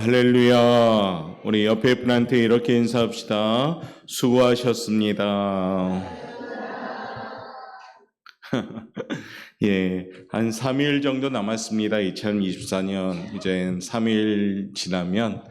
할렐루야. 우리 옆에 분한테 이렇게 인사합시다. 수고하셨습니다. 예, 한 3일 정도 남았습니다. 2024년 이제 3일 지나면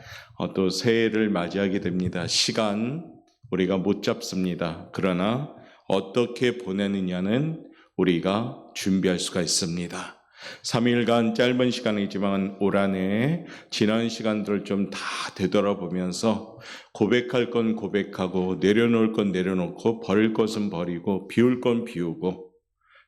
또 새해를 맞이하게 됩니다. 시간 우리가 못 잡습니다. 그러나 어떻게 보내느냐는 우리가 준비할 수가 있습니다. 3일간 짧은 시간이지만 올 한해 지난 시간들을 좀 다 되돌아보면서 고백할 건 고백하고 내려놓을 건 내려놓고 버릴 것은 버리고 비울 건 비우고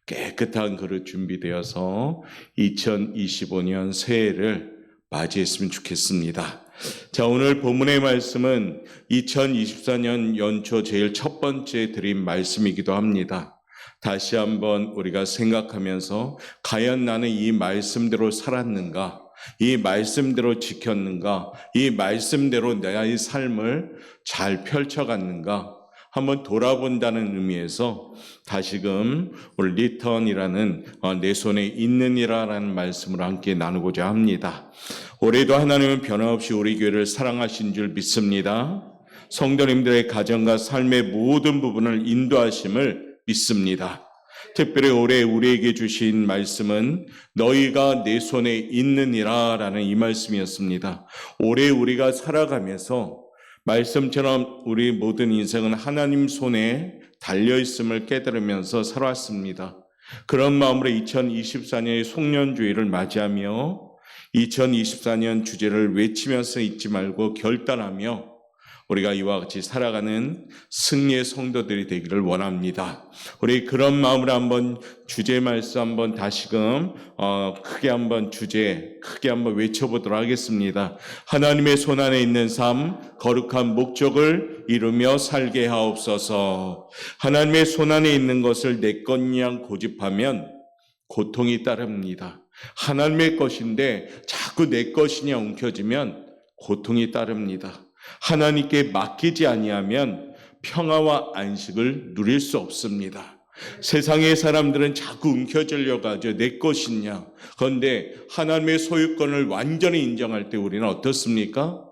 깨끗한 그릇 준비되어서 2025년 새해를 맞이했으면 좋겠습니다. 자, 오늘 본문의 말씀은 2024년 연초 제일 첫 번째 드린 말씀이기도 합니다. 다시 한번 우리가 생각하면서 과연 나는 이 말씀대로 살았는가? 이 말씀대로 지켰는가? 이 말씀대로 나의 삶을 잘 펼쳐갔는가? 한번 돌아본다는 의미에서 다시금 우리 리턴이라는 내 손에 있느니라라는 말씀을 함께 나누고자 합니다. 올해도 하나님은 변함없이 우리 교회를 사랑하신 줄 믿습니다. 성도님들의 가정과 삶의 모든 부분을 인도하심을 믿습니다. 특별히 올해 우리에게 주신 말씀은 너희가 내 손에 있느니라 라는 이 말씀이었습니다. 올해 우리가 살아가면서 말씀처럼 우리 모든 인생은 하나님 손에 달려있음을 깨달으면서 살아왔습니다. 그런 마음으로 2024년의 송년주의를 맞이하며 2024년 주제를 외치면서 잊지 말고 결단하며 우리가 이와 같이 살아가는 승리의 성도들이 되기를 원합니다. 우리 그런 마음으로 한번 주제 말씀 한번 다시금 크게 한번 외쳐보도록 하겠습니다. 하나님의 손 안에 있는 삶, 거룩한 목적을 이루며 살게 하옵소서. 하나님의 손 안에 있는 것을 내 것냥 고집하면 고통이 따릅니다. 하나님의 것인데 자꾸 내 것이냐 움켜쥐면 고통이 따릅니다. 하나님께 맡기지 아니하면 평화와 안식을 누릴 수 없습니다. 세상의 사람들은 자꾸 움켜쥐려고 하죠. 내 것이냐. 그런데 하나님의 소유권을 완전히 인정할 때 우리는 어떻습니까?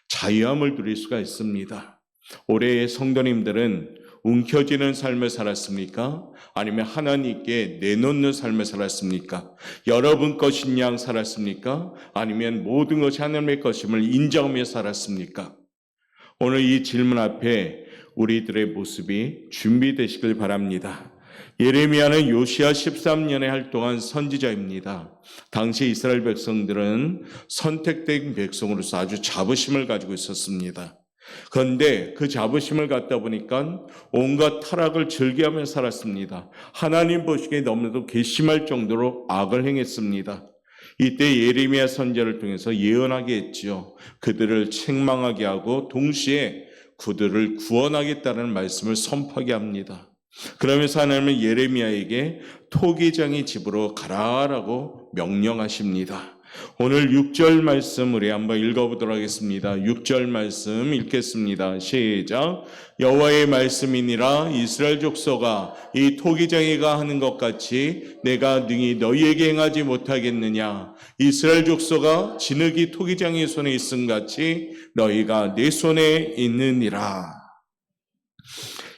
자유함을 누릴 수가 있습니다. 올해의 성도님들은 움켜쥐는 삶을 살았습니까? 아니면 하나님께 내놓는 삶을 살았습니까? 여러분 것인 양 살았습니까? 아니면 모든 것이 하나님의 것임을 인정하며 살았습니까? 오늘 이 질문 앞에 우리들의 모습이 준비되시길 바랍니다. 예레미야는 요시야 13년에 활동한 선지자입니다. 당시 이스라엘 백성들은 선택된 백성으로서 아주 자부심을 가지고 있었습니다. 그런데 그 자부심을 갖다 보니까 온갖 타락을 즐겨하며 살았습니다. 하나님 보시기에 너무나도 괘씸할 정도로 악을 행했습니다. 이때 예레미야 선지자를 통해서 예언하게 했지요. 그들을 책망하게 하고 동시에 그들을 구원하겠다는 말씀을 선포하게 합니다. 그러면서 하나님은 예레미야에게 토기장의 집으로 가라라고 명령하십니다. 오늘 6절 말씀 우리 한번 읽어보도록 하겠습니다. 6절 말씀 읽겠습니다. 시작. 여호와의 말씀이니라 이스라엘 족속아 이 토기장이가 하는 것 같이 내가 능히 너희에게 행하지 못하겠느냐. 이스라엘 족속아 진흙이 토기장의 손에 있음 같이 너희가 내 손에 있느니라.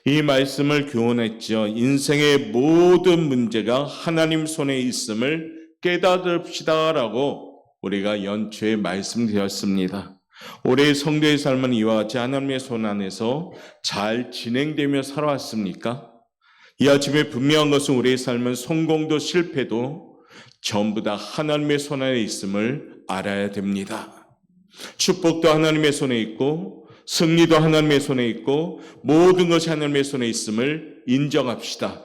이 말씀을 교훈했죠. 인생의 모든 문제가 하나님 손에 있음을 깨닫읍시다라고 우리가 연초에 말씀드렸습니다. 올해 성도의 삶은 이와 같이 하나님의 손 안에서 잘 진행되며 살아왔습니까? 이 아침에 분명한 것은 우리의 삶은 성공도 실패도 전부 다 하나님의 손 안에 있음을 알아야 됩니다. 축복도 하나님의 손에 있고 승리도 하나님의 손에 있고 모든 것이 하나님의 손에 있음을 인정합시다.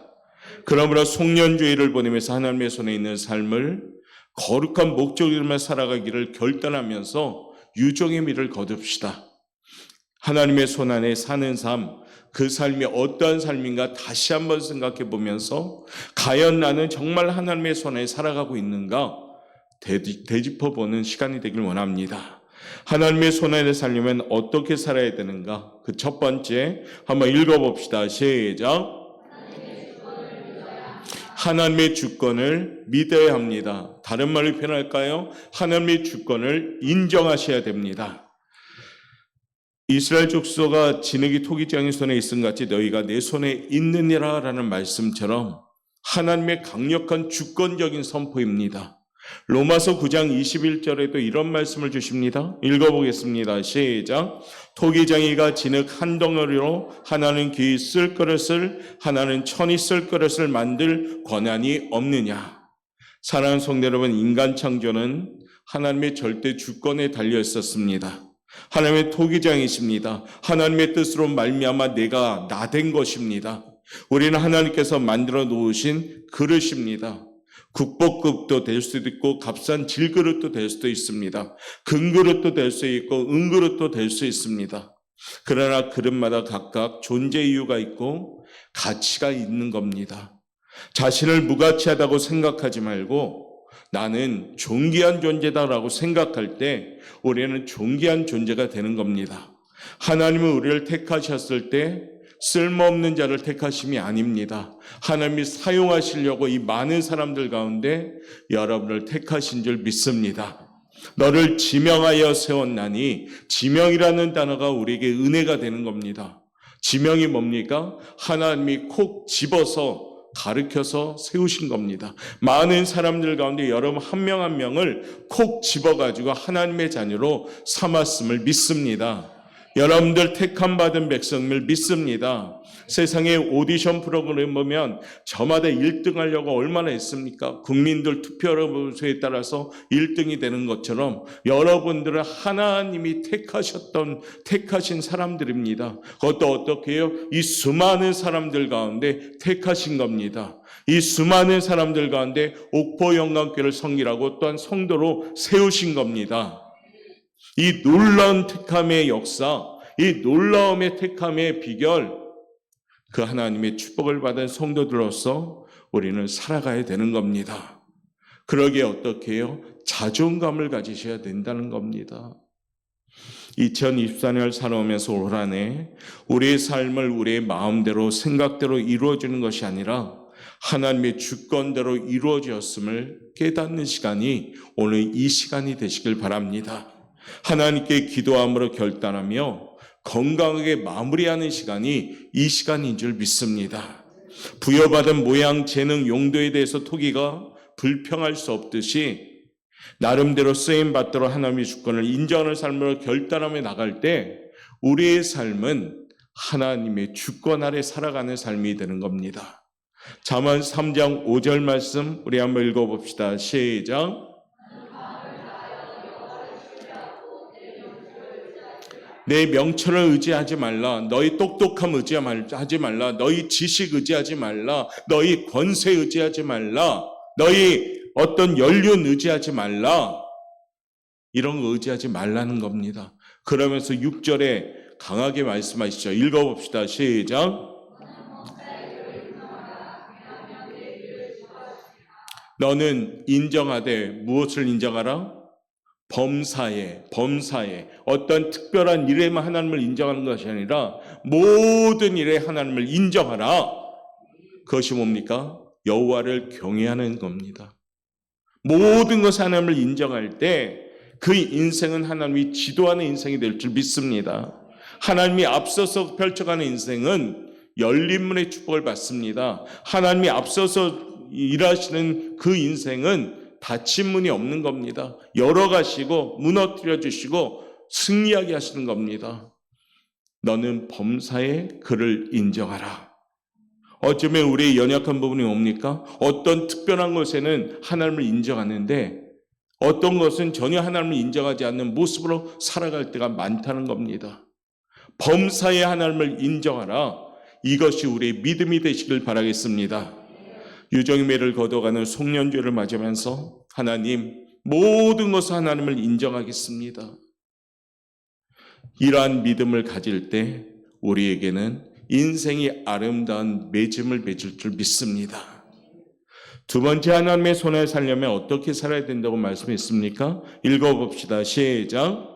그러므로 송년주의를 보내면서 하나님의 손에 있는 삶을 거룩한 목적으로만 살아가기를 결단하면서 유종의 미를 거둡시다. 하나님의 손 안에 사는 삶, 그 삶이 어떠한 삶인가 다시 한번 생각해 보면서 과연 나는 정말 하나님의 손 안에 살아가고 있는가 되짚어보는 시간이 되길 원합니다. 하나님의 손 안에 살려면 어떻게 살아야 되는가? 그 첫 번째 한번 읽어봅시다. 시작. 하나님의 주권을 믿어야 합니다. 다른 말로 표현할까요? 하나님의 주권을 인정하셔야 됩니다. 이스라엘 족속가 진흙이 토기장의 손에 있음 같이 너희가 내 손에 있느니라 라는 말씀처럼 하나님의 강력한 주권적인 선포입니다. 로마서 9장 21절에도 이런 말씀을 주십니다. 읽어보겠습니다. 시작. 토기장이가 진흙 한 덩어리로 하나는 귀 쓸 그릇을 하나는 천이 쓸 그릇을 만들 권한이 없느냐. 사랑하는 성도 여러분, 인간 창조는 하나님의 절대 주권에 달려 있었습니다. 하나님의 토기장이십니다. 하나님의 뜻으로 말미암아 내가 나된 것입니다. 우리는 하나님께서 만들어 놓으신 그릇입니다. 국보급도 될 수도 있고 값싼 질그릇도 될 수도 있습니다. 금그릇도 될 수 있고 은그릇도 될 수 있습니다. 그러나 그릇마다 각각 존재 이유가 있고 가치가 있는 겁니다. 자신을 무가치하다고 생각하지 말고 나는 존귀한 존재다라고 생각할 때 우리는 존귀한 존재가 되는 겁니다. 하나님은 우리를 택하셨을 때 쓸모없는 자를 택하심이 아닙니다. 하나님이 사용하시려고 이 많은 사람들 가운데 여러분을 택하신 줄 믿습니다. 너를 지명하여 세웠나니, 지명이라는 단어가 우리에게 은혜가 되는 겁니다. 지명이 뭡니까? 하나님이 콕 집어서 가르쳐서 세우신 겁니다. 많은 사람들 가운데 여러분 한 명 한 명을 콕 집어가지고 하나님의 자녀로 삼았음을 믿습니다. 여러분들 택함 받은 백성을 믿습니다. 세상의 오디션 프로그램 보면 저마다 1등 하려고 얼마나 했습니까? 국민들 투표에 따라서 1등이 되는 것처럼 여러분들은 하나님이 택하신 사람들입니다. 그것도 어떻게 해요? 이 수많은 사람들 가운데 택하신 겁니다. 이 수많은 사람들 가운데 옥포 영광교회를 섬기라고 또한 성도로 세우신 겁니다. 이 놀라운 택함의 역사, 이 놀라움의 택함의 비결, 그 하나님의 축복을 받은 성도들로서 우리는 살아가야 되는 겁니다. 그러기에 어떻게 해요? 자존감을 가지셔야 된다는 겁니다. 2024년을 살아오면서 올 한 해 우리의 삶을 우리의 마음대로 생각대로 이루어지는 것이 아니라 하나님의 주권대로 이루어졌음을 깨닫는 시간이 오늘 이 시간이 되시길 바랍니다. 하나님께 기도함으로 결단하며 건강하게 마무리하는 시간이 이 시간인 줄 믿습니다. 부여받은 모양, 재능, 용도에 대해서 토기가 불평할 수 없듯이 나름대로 쓰임받도록 하나님의 주권을 인정하는 삶으로 결단하며 나갈 때 우리의 삶은 하나님의 주권 아래 살아가는 삶이 되는 겁니다. 잠언 3장 5절 말씀 우리 한번 읽어봅시다. 시작. 내 명철을 의지하지 말라. 너희 똑똑함 의지하지 말라. 너희 지식 의지하지 말라. 너희 권세 의지하지 말라. 너희 어떤 연륜 의지하지 말라. 이런 거 의지하지 말라는 겁니다. 그러면서 6절에 강하게 말씀하시죠. 읽어봅시다. 시작. 너는 인정하되 무엇을 인정하라? 범사에 어떤 특별한 일에만 하나님을 인정하는 것이 아니라 모든 일에 하나님을 인정하라. 그것이 뭡니까? 여호와를 경외하는 겁니다. 모든 것에 하나님을 인정할 때 그 인생은 하나님이 지도하는 인생이 될 줄 믿습니다. 하나님이 앞서서 펼쳐가는 인생은 열린문의 축복을 받습니다. 하나님이 앞서서 일하시는 그 인생은 닫힌 문이 없는 겁니다. 열어가시고 무너뜨려 주시고 승리하게 하시는 겁니다. 너는 범사에 그를 인정하라. 어쩌면 우리의 연약한 부분이 뭡니까? 어떤 특별한 것에는 하나님을 인정하는데 어떤 것은 전혀 하나님을 인정하지 않는 모습으로 살아갈 때가 많다는 겁니다. 범사에 하나님을 인정하라. 이것이 우리의 믿음이 되시길 바라겠습니다. 유정의 매를 거둬가는 송년주를 맞으면서 하나님 모든 것을 하나님을 인정하겠습니다. 이러한 믿음을 가질 때 우리에게는 인생이 아름다운 맺음을 맺을 줄 믿습니다. 두 번째, 하나님의 손에 살려면 어떻게 살아야 된다고 말씀했습니까? 읽어봅시다. 시작.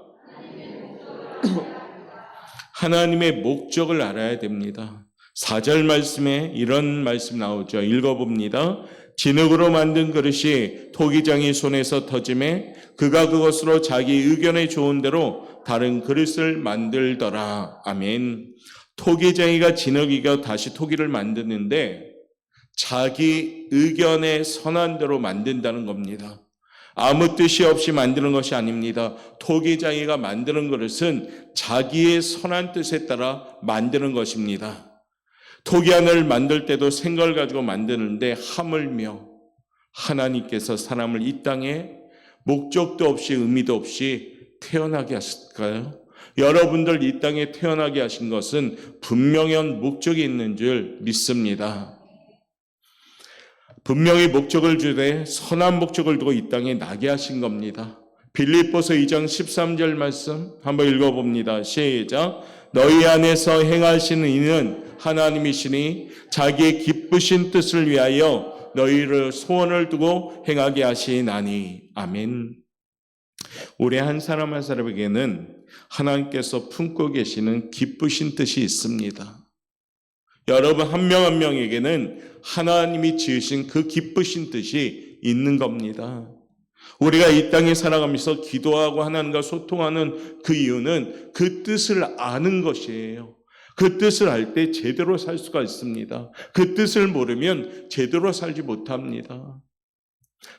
하나님의 목적을 알아야 됩니다. 4절 말씀에 이런 말씀 나오죠. 읽어봅니다. 진흙으로 만든 그릇이 토기장이 손에서 터짐에 그가 그것으로 자기 의견에 좋은 대로 다른 그릇을 만들더라. 아멘. 토기장이가 진흙이가 다시 토기를 만드는데 자기 의견에 선한 대로 만든다는 겁니다. 아무 뜻이 없이 만드는 것이 아닙니다. 토기장이가 만드는 그릇은 자기의 선한 뜻에 따라 만드는 것입니다. 토기안을 만들 때도 생각을 가지고 만드는데 하물며 하나님께서 사람을 이 땅에 목적도 없이 의미도 없이 태어나게 하실까요? 여러분들 이 땅에 태어나게 하신 것은 분명한 목적이 있는 줄 믿습니다. 분명히 목적을 주되 선한 목적을 두고 이 땅에 나게 하신 겁니다. 빌립보서 2장 13절 말씀 한번 읽어봅니다. 시작. 너희 안에서 행하시는 이는 하나님이시니 자기의 기쁘신 뜻을 위하여 너희를 소원을 두고 행하게 하시나니. 아멘. 우리 한 사람 한 사람에게는 하나님께서 품고 계시는 기쁘신 뜻이 있습니다. 여러분 한 명 한 명에게는 하나님이 지으신 그 기쁘신 뜻이 있는 겁니다. 우리가 이 땅에 살아가면서 기도하고 하나님과 소통하는 그 이유는 그 뜻을 아는 것이에요. 그 뜻을 알 때 제대로 살 수가 있습니다. 그 뜻을 모르면 제대로 살지 못합니다.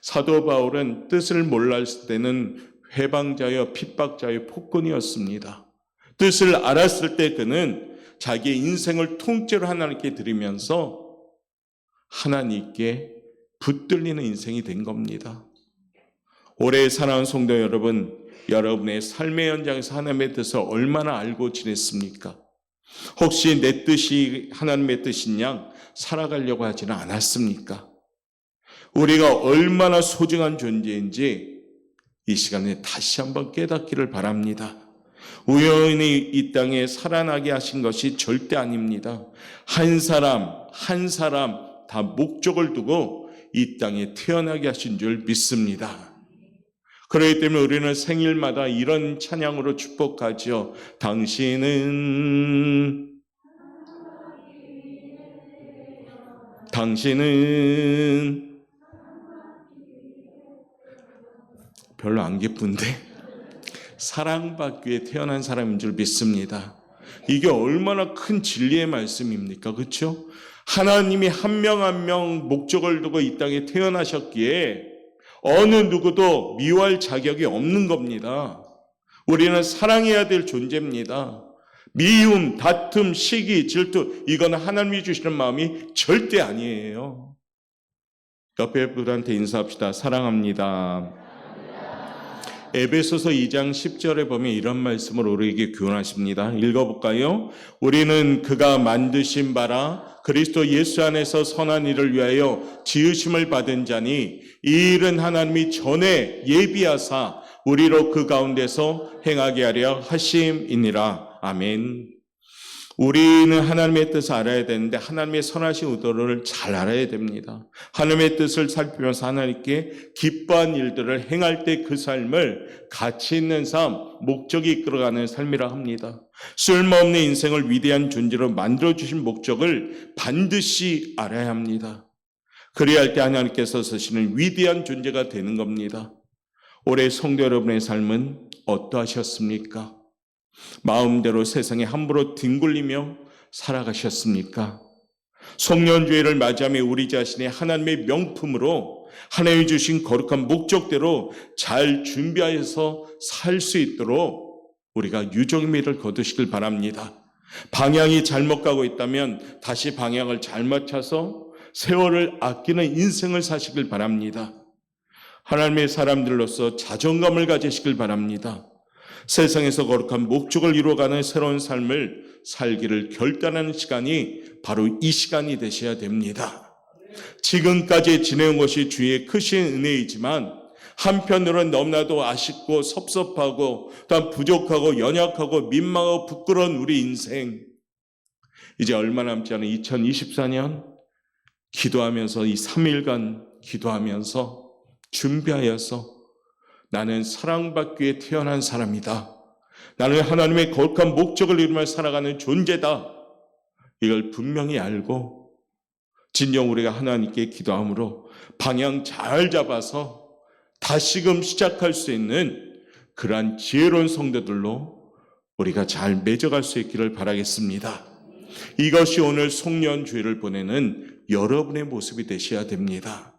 사도 바울은 뜻을 몰랐을 때는 회방자여 핍박자여 폭군이었습니다. 뜻을 알았을 때 그는 자기의 인생을 통째로 하나님께 드리면서 하나님께 붙들리는 인생이 된 겁니다. 올해 사랑하는 성도 여러분, 여러분의 삶의 현장에서 하나님의 뜻을 얼마나 알고 지냈습니까? 혹시 내 뜻이 하나님의 뜻인 양 살아가려고 하지는 않았습니까? 우리가 얼마나 소중한 존재인지 이 시간에 다시 한번 깨닫기를 바랍니다. 우연히 이 땅에 살아나게 하신 것이 절대 아닙니다. 한 사람 다 목적을 두고 이 땅에 태어나게 하신 줄 믿습니다. 그렇기 때문에 우리는 생일마다 이런 찬양으로 축복하죠. 당신은 별로 안 기쁜데 사랑받기 위해 태어난 사람인 줄 믿습니다. 이게 얼마나 큰 진리의 말씀입니까? 그렇죠? 하나님이 한 명 한 명 목적을 두고 이 땅에 태어나셨기에 어느 누구도 미워할 자격이 없는 겁니다. 우리는 사랑해야 될 존재입니다. 미움, 다툼, 시기, 질투 이건 하나님이 주시는 마음이 절대 아니에요. 옆에 분한테 인사합시다. 사랑합니다. 에베소서 2장 10절에 보면 이런 말씀을 우리에게 교훈하십니다. 읽어볼까요? 우리는 그가 만드신 바라 그리스도 예수 안에서 선한 일을 위하여 지으심을 받은 자니 이 일은 하나님이 전에 예비하사 우리로 그 가운데서 행하게 하려 하심이니라. 아멘. 우리는 하나님의 뜻을 알아야 되는데 하나님의 선하신 의도를 잘 알아야 됩니다. 하나님의 뜻을 살피면서 하나님께 기뻐한 일들을 행할 때 그 삶을 가치 있는 삶, 목적이 이끌어가는 삶이라 합니다. 쓸모없는 인생을 위대한 존재로 만들어주신 목적을 반드시 알아야 합니다. 그래야 할 때 하나님께서 쓰시는 위대한 존재가 되는 겁니다. 올해 성도 여러분의 삶은 어떠하셨습니까? 마음대로 세상에 함부로 뒹굴리며 살아가셨습니까? 송년주의를 맞이하며 우리 자신이 하나님의 명품으로 하나님이 주신 거룩한 목적대로 잘 준비하여서 살 수 있도록 우리가 유정미를 거두시길 바랍니다. 방향이 잘못 가고 있다면 다시 방향을 잘 맞춰서 세월을 아끼는 인생을 사시길 바랍니다. 하나님의 사람들로서 자존감을 가지시길 바랍니다. 세상에서 거룩한 목적을 이루어가는 새로운 삶을 살기를 결단하는 시간이 바로 이 시간이 되셔야 됩니다. 지금까지 지내온 것이 주의 크신 은혜이지만 한편으로는 너무나도 아쉽고 섭섭하고 또한 부족하고 연약하고 민망하고 부끄러운 우리 인생. 이제 얼마 남지 않은 2024년 기도하면서 이 3일간 기도하면서 준비하여서 나는 사랑받기 위해 태어난 사람이다. 나는 하나님의 거룩한 목적을 이루며 살아가는 존재다. 이걸 분명히 알고 진정 우리가 하나님께 기도함으로 방향 잘 잡아서 다시금 시작할 수 있는 그러한 지혜로운 성도들로 우리가 잘 맺어갈 수 있기를 바라겠습니다. 이것이 오늘 송년주일을 보내는 여러분의 모습이 되셔야 됩니다.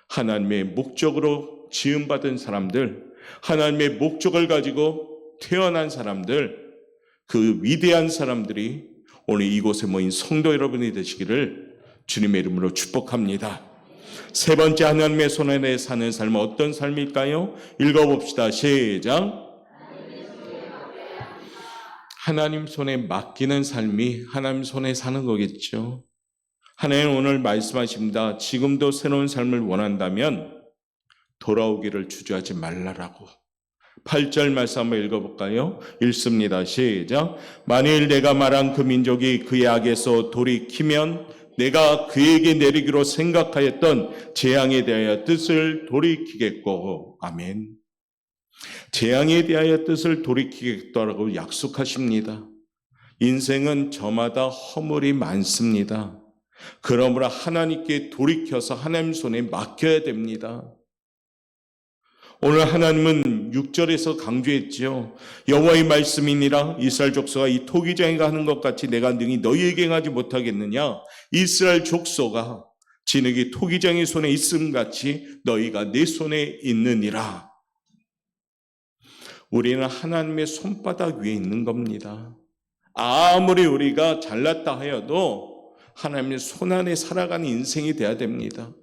하나님의 목적으로 지음받은 사람들, 하나님의 목적을 가지고 태어난 사람들, 그 위대한 사람들이 오늘 이곳에 모인 성도 여러분이 되시기를 주님의 이름으로 축복합니다. 세 번째, 하나님의 손 안에 사는 삶은 어떤 삶일까요? 읽어봅시다. 시작. 하나님 손에 맡기는 삶이 하나님 손에 사는 거겠죠. 하나님 오늘 말씀하십니다. 지금도 새로운 삶을 원한다면 돌아오기를 주저하지 말라라고. 8절 말씀 한번 읽어볼까요? 읽습니다. 시작. 만일 내가 말한 그 민족이 그의 악에서 돌이키면 내가 그에게 내리기로 생각하였던 재앙에 대하여 뜻을 돌이키겠고. 아멘. 재앙에 대하여 뜻을 돌이키겠다라고 약속하십니다. 인생은 저마다 허물이 많습니다. 그러므로 하나님께 돌이켜서 하나님 손에 맡겨야 됩니다. 오늘 하나님은 6절에서 강조했지요. 여호와의 말씀이니라 이스라엘 족속아 이 토기장이가 하는 것 같이 내가 능히 너희에게 행하지 못하겠느냐. 이스라엘 족속아 진흙이 토기장의 손에 있음 같이 너희가 내 손에 있느니라. 우리는 하나님의 손바닥 위에 있는 겁니다. 아무리 우리가 잘났다 하여도 하나님의 손 안에 살아가는 인생이 돼야 됩니다.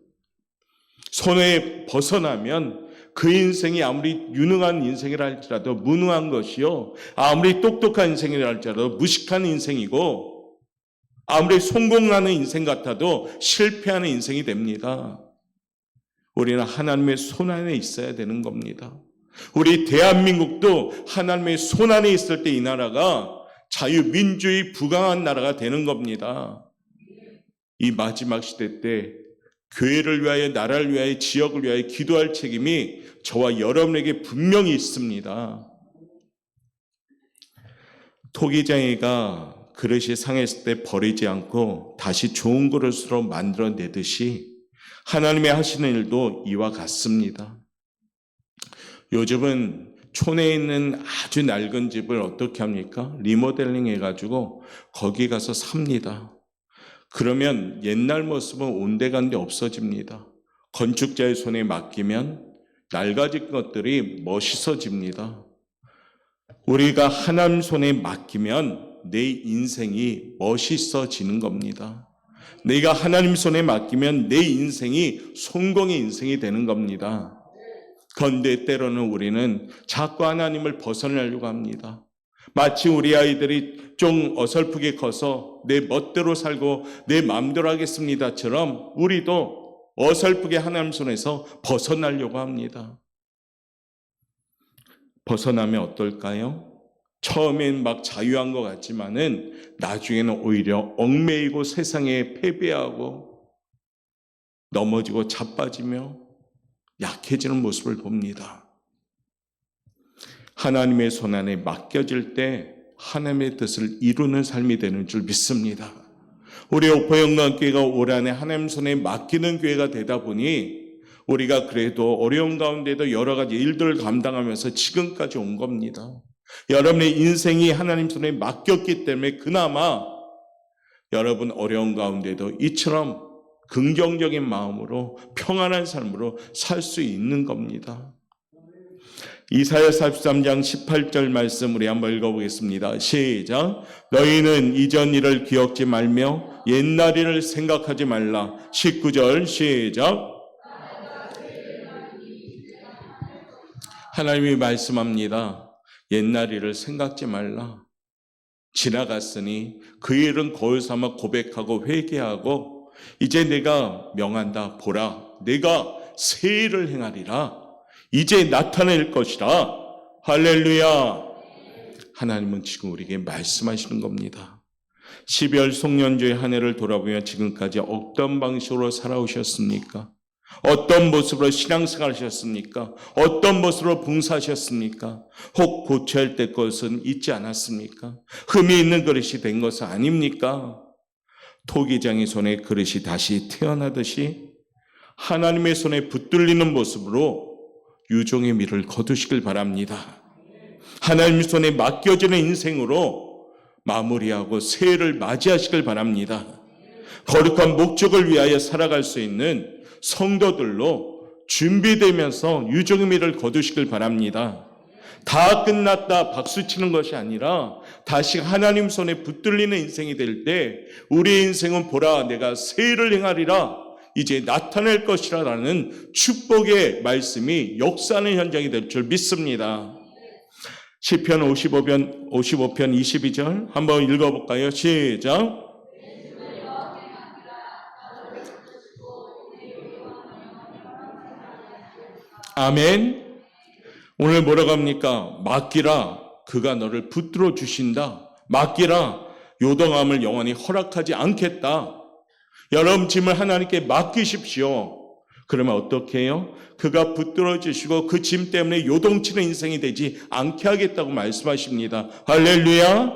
손에 벗어나면 그 인생이 아무리 유능한 인생이라 할지라도 무능한 것이요, 아무리 똑똑한 인생이라 할지라도 무식한 인생이고, 아무리 성공하는 인생 같아도 실패하는 인생이 됩니다. 우리는 하나님의 손 안에 있어야 되는 겁니다. 우리 대한민국도 하나님의 손 안에 있을 때 이 나라가 자유민주주의 부강한 나라가 되는 겁니다. 이 마지막 시대 때 교회를 위하여, 나라를 위하여, 지역을 위하여 기도할 책임이 저와 여러분에게 분명히 있습니다. 토기장이가 그릇이 상했을 때 버리지 않고 다시 좋은 그릇으로 만들어내듯이 하나님의 하시는 일도 이와 같습니다. 요즘은 촌에 있는 아주 낡은 집을 어떻게 합니까? 리모델링 해가지고 거기 가서 삽니다. 그러면 옛날 모습은 온데간데 없어집니다. 건축자의 손에 맡기면 낡아진 것들이 멋있어집니다. 우리가 하나님 손에 맡기면 내 인생이 멋있어지는 겁니다. 내가 하나님 손에 맡기면 내 인생이 성공의 인생이 되는 겁니다. 그런데 때로는 우리는 자꾸 하나님을 벗어나려고 합니다. 마치 우리 아이들이 좀 어설프게 커서 내 멋대로 살고 내 마음대로 하겠습니다처럼 우리도 어설프게 하나님 손에서 벗어나려고 합니다. 벗어나면 어떨까요? 처음엔 막 자유한 것 같지만은 나중에는 오히려 얽매이고 세상에 패배하고 넘어지고 자빠지며 약해지는 모습을 봅니다. 하나님의 손 안에 맡겨질 때 하나님의 뜻을 이루는 삶이 되는 줄 믿습니다. 우리 오포영광교회가 올 한해 하나님 손에 맡기는 교회가 되다 보니 우리가 그래도 어려운 가운데도 여러 가지 일들을 감당하면서 지금까지 온 겁니다. 여러분의 인생이 하나님 손에 맡겼기 때문에 그나마 여러분 어려운 가운데도 이처럼 긍정적인 마음으로 평안한 삶으로 살 수 있는 겁니다. 이사야 43장 18절 말씀 우리 한번 읽어보겠습니다. 시작. 너희는 이전 일을 기억지 말며 옛날 일을 생각하지 말라. 19절 시작. 하나님이 말씀합니다. 옛날 일을 생각지 말라. 지나갔으니 그 일은 거울 삼아 고백하고 회개하고 이제 내가 명한다. 보라, 내가 새 일을 행하리라. 이제 나타낼 것이라. 할렐루야. 하나님은 지금 우리에게 말씀하시는 겁니다. 12월 송년주의 한 해를 돌아보며 지금까지 어떤 방식으로 살아오셨습니까? 어떤 모습으로 신앙생활 하셨습니까? 어떤 모습으로 봉사하셨습니까? 혹 고쳐야 될 것은 있지 않았습니까? 흠이 있는 그릇이 된 것은 아닙니까? 토기장의 손에 그릇이 다시 태어나듯이 하나님의 손에 붙들리는 모습으로 유종의 미를 거두시길 바랍니다. 하나님 손에 맡겨지는 인생으로 마무리하고 새해를 맞이하시길 바랍니다. 거룩한 목적을 위하여 살아갈 수 있는 성도들로 준비되면서 유종의 미를 거두시길 바랍니다. 다 끝났다 박수치는 것이 아니라 다시 하나님 손에 붙들리는 인생이 될 때 우리의 인생은 보라 내가 새해를 행하리라 이제 나타낼 것이라 라는 축복의 말씀이 역사하는 현장이 될 줄 믿습니다. 시편 55편 22절 한번 읽어볼까요? 시작. 아멘. 오늘 뭐라고 합니까? 맡기라 그가 너를 붙들어 주신다. 맡기라 요동함을 영원히 허락하지 않겠다. 여러분 짐을 하나님께 맡기십시오. 그러면 어떻게 해요? 그가 붙들어 주시고 그 짐 때문에 요동치는 인생이 되지 않게 하겠다고 말씀하십니다. 할렐루야.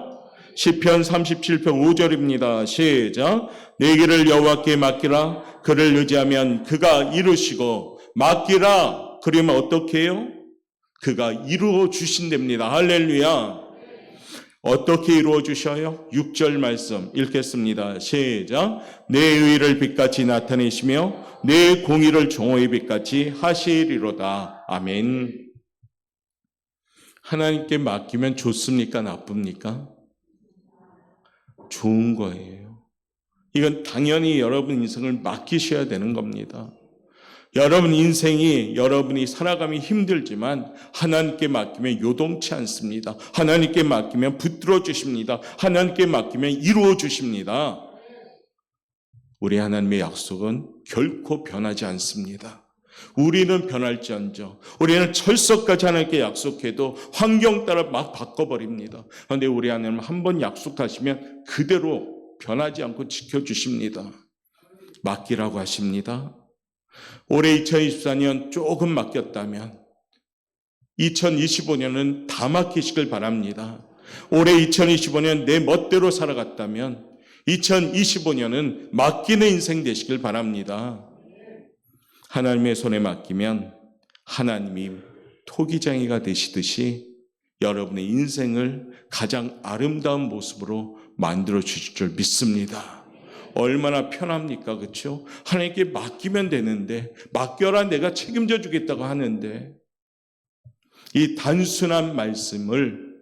시편 37편 5절입니다. 시작. 내 길을 여호와께 맡기라. 그를 의지하면 그가 이루시고 맡기라. 그러면 어떻게 해요? 그가 이루어 주신답니다. 할렐루야. 어떻게 이루어 주셔요? 6절 말씀 읽겠습니다. 시작. 내 의를 빛같이 나타내시며 내 공의를 종호의 빛같이 하시리로다. 아멘. 하나님께 맡기면 좋습니까? 나쁩니까? 좋은 거예요. 이건 당연히 여러분 인생을 맡기셔야 되는 겁니다. 여러분 인생이 여러분이 살아가면 힘들지만 하나님께 맡기면 요동치 않습니다. 하나님께 맡기면 붙들어 주십니다. 하나님께 맡기면 이루어 주십니다. 우리 하나님의 약속은 결코 변하지 않습니다. 우리는 변할지언정 우리는 철석까지 하나님께 약속해도 환경 따라 막 바꿔버립니다. 그런데 우리 하나님은 한번 약속하시면 그대로 변하지 않고 지켜주십니다. 맡기라고 하십니다. 올해 2024년 조금 맡겼다면 2025년은 다 맡기시길 바랍니다. 올해 2025년 내 멋대로 살아갔다면 2025년은 맡기는 인생 되시길 바랍니다. 하나님의 손에 맡기면 하나님이 토기장이가 되시듯이 여러분의 인생을 가장 아름다운 모습으로 만들어 주실 줄 믿습니다. 얼마나 편합니까? 그렇죠? 하나님께 맡기면 되는데 맡겨라 내가 책임져 주겠다고 하는데 이 단순한 말씀을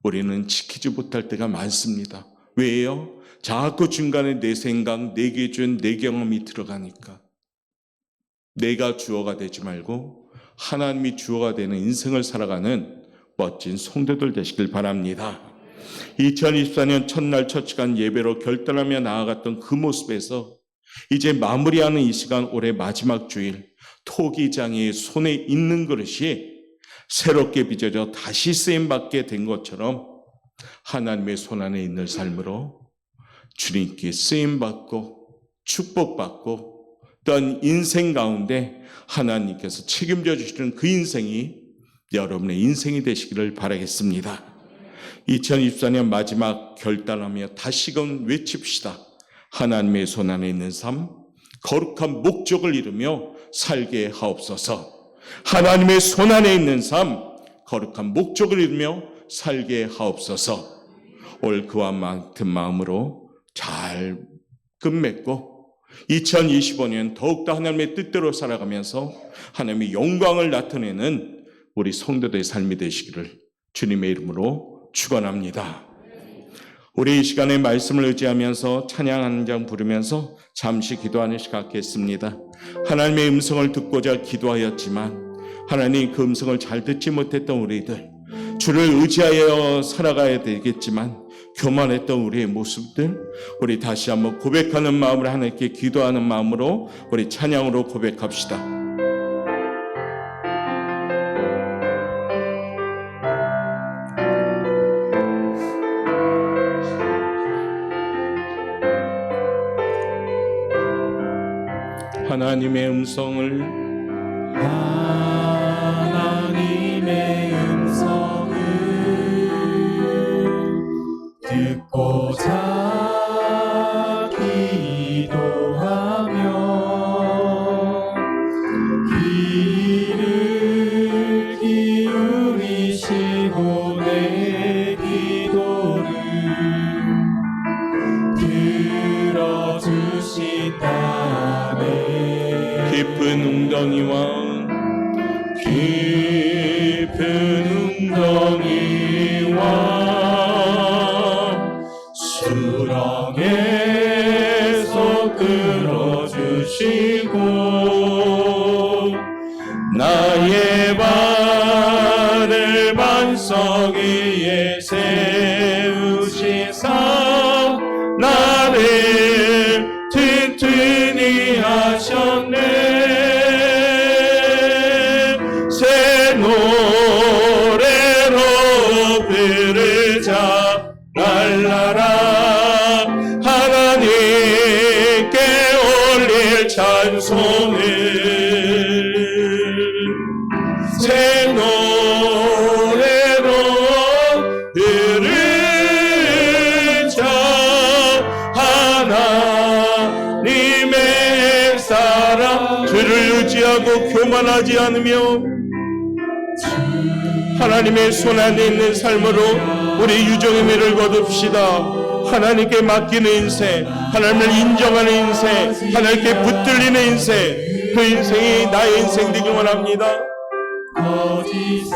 우리는 지키지 못할 때가 많습니다. 왜요? 자꾸 중간에 내 생각, 내 기준, 내 경험이 들어가니까 내가 주어가 되지 말고 하나님이 주어가 되는 인생을 살아가는 멋진 성도들 되시길 바랍니다. 2024년 첫날 첫 시간 예배로 결단하며 나아갔던 그 모습에서 이제 마무리하는 이 시간 올해 마지막 주일 토기장의 손에 있는 그릇이 새롭게 빚어져 다시 쓰임받게 된 것처럼 하나님의 손 안에 있는 삶으로 주님께 쓰임받고 축복받고 또한 인생 가운데 하나님께서 책임져 주시는 그 인생이 여러분의 인생이 되시기를 바라겠습니다. 2024년 마지막 결단하며 다시금 외칩시다. 하나님의 손 안에 있는 삶, 거룩한 목적을 이루며 살게 하옵소서. 하나님의 손 안에 있는 삶, 거룩한 목적을 이루며 살게 하옵소서. 올 그와 같은 마음으로 잘 끝맺고 2025년 더욱더 하나님의 뜻대로 살아가면서 하나님의 영광을 나타내는 우리 성도들의 삶이 되시기를 주님의 이름으로 축원합니다. 우리 이 시간에 말씀을 의지하면서 찬양 한 장 부르면서 잠시 기도하는 시간 갖겠습니다. 하나님의 음성을 듣고자 기도하였지만 하나님 그 음성을 잘 듣지 못했던 우리들, 주를 의지하여 살아가야 되겠지만 교만했던 우리의 모습들, 우리 다시 한번 고백하는 마음으로 하나님께 기도하는 마음으로 우리 찬양으로 고백합시다. 하나님의 음성을 듣고자 깊은 웅덩이와 수렁에서 끌어주시고 나의 발을 반석 위에 세우시사 나를 튼튼히 하셨네. 새 노래로 부르자 랄라라. 하나님께 올릴 찬송을 새 노래로 부르자. 하나님의 사랑 주를 의지하고 교만하지 않으며 하나님의 손안에 있는 삶으로 우리 유종의 미를 거둡시다. 하나님께 맡기는 인생, 하나님을 인정하는 인생, 하나님께 붙들리는 인생, 그 인생이 나의 인생 되길 원합니다. 거짓에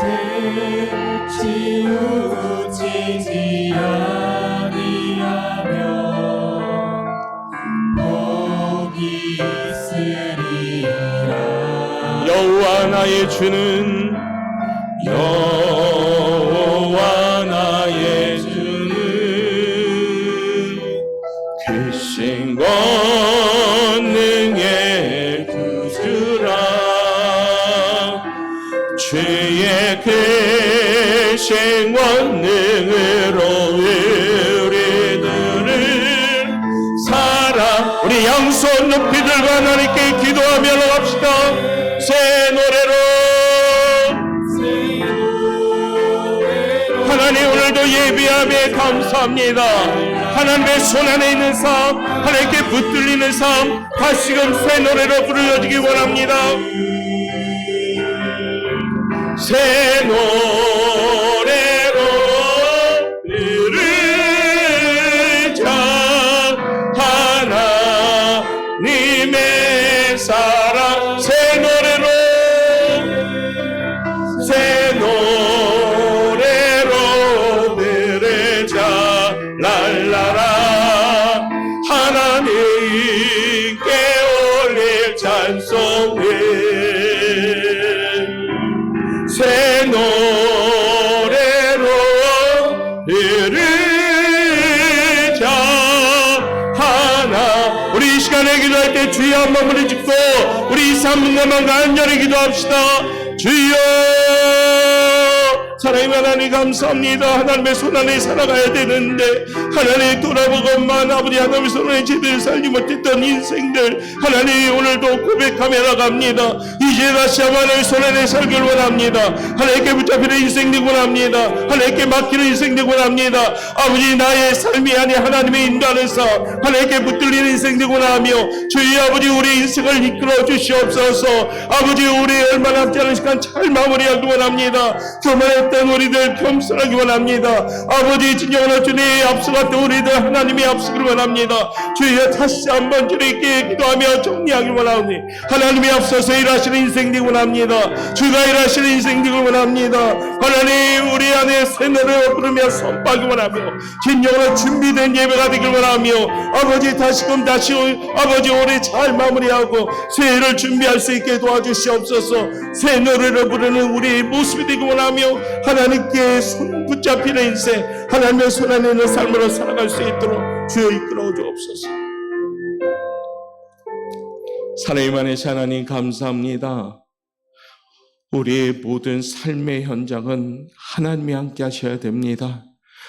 치우치지 아니하며 복이 있으리라. 여호와 나의 주는 여호와 나의 주는 크신 권능의 구주라. 주의 크신 권능으로 우리들을 사랑. 우리 양손 높이 들고 하나님께 기도하며 나갑시다. 새 노래로 하나님 오늘도 예비함에 감사합니다. 하나님의 손안에 있는 삶, 하나님께 붙들리는 삶 다시금 새 노래로 부르짖기 원합니다. 새 노래로 부르자. 하나님의 사랑 새 노래로 부르자. 랄라라. 하나님께 올릴 찬송을 새 노래로 부르자. 하나. 우리 이 시간에 기도할 때 주여 한 마음을 짓고 우리 3분간만 간절히 기도합시다. 주여 사랑의 하나님 감사합니다. 하나님의 손안에 살아가야 되는데 하나님 돌아보고만 아버지 하나님의 손안에 제대로 살지 못했던 인생들 하나님 오늘도 고백하며 나갑니다. 이제 다시 하나님의 손안에 살길 원합니다. 하나님께 붙잡히는 인생 되고 원합니다. 하나님께 맡기는 인생 되고 원합니다. 아버지 나의 삶이 아닌 하나님의 인도하는 삶 하나님께 붙들리는 인생 되고 원하며 주의 아버지 우리 인생을 이끌어 주시옵소서. 아버지 우리 얼마 남지 않은 시간 잘 마무리하기 원합니다. 교만했던 우리들 겸손하기 원합니다. 아버지 진정한 주님 앞서갔던 우리들 하나님이 앞서기를 원합니다. 주여 다시 한번 주님께 기도하며 정리하기 원하오니 하나님이 앞서서 일하시는 인생 되기 원합니다. 주가 일하시는 인생 되기 원합니다. 하나님 우리 안에 새 노래를 부르며 선포하기 원하며 진정으로 준비된 예배가 되길 원하며 아버지 다시금 다시 아버지 올해 잘 마무리하고 새해를 준비할 수 있게 도와주시옵소서. 새 노래를 부르는 우리 모습이 되기 원하며 하나님께 손 붙잡히는 인생 하나님의 손 안에 있는 삶으로 살아갈 수 있도록 주여 이끌어 주옵소서. 사랑의 안에서 하나님 감사합니다. 우리의 모든 삶의 현장은 하나님이 함께 하셔야 됩니다.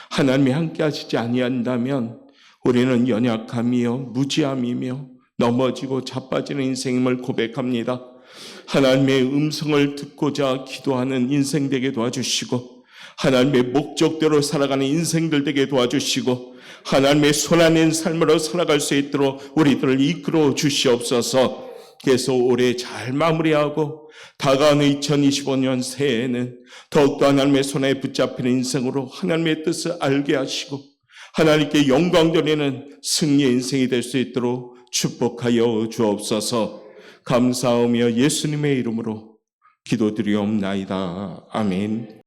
하나님이 함께 하시지 아니한다면 우리는 연약함이요 무지함이며 넘어지고 자빠지는 인생임을 고백합니다. 하나님의 음성을 듣고자 기도하는 인생 되게 도와주시고 하나님의 목적대로 살아가는 인생들 되게 도와주시고 하나님의 손안에 삶으로 살아갈 수 있도록 우리들을 이끌어 주시옵소서. 그래서 올해 잘 마무리하고 다가오는 2025년 새해에는 더욱더 하나님의 손에 붙잡히는 인생으로 하나님의 뜻을 알게 하시고 하나님께 영광 돌리는 승리의 인생이 될 수 있도록 축복하여 주옵소서. 감사하며 예수님의 이름으로 기도드리옵나이다. 아멘.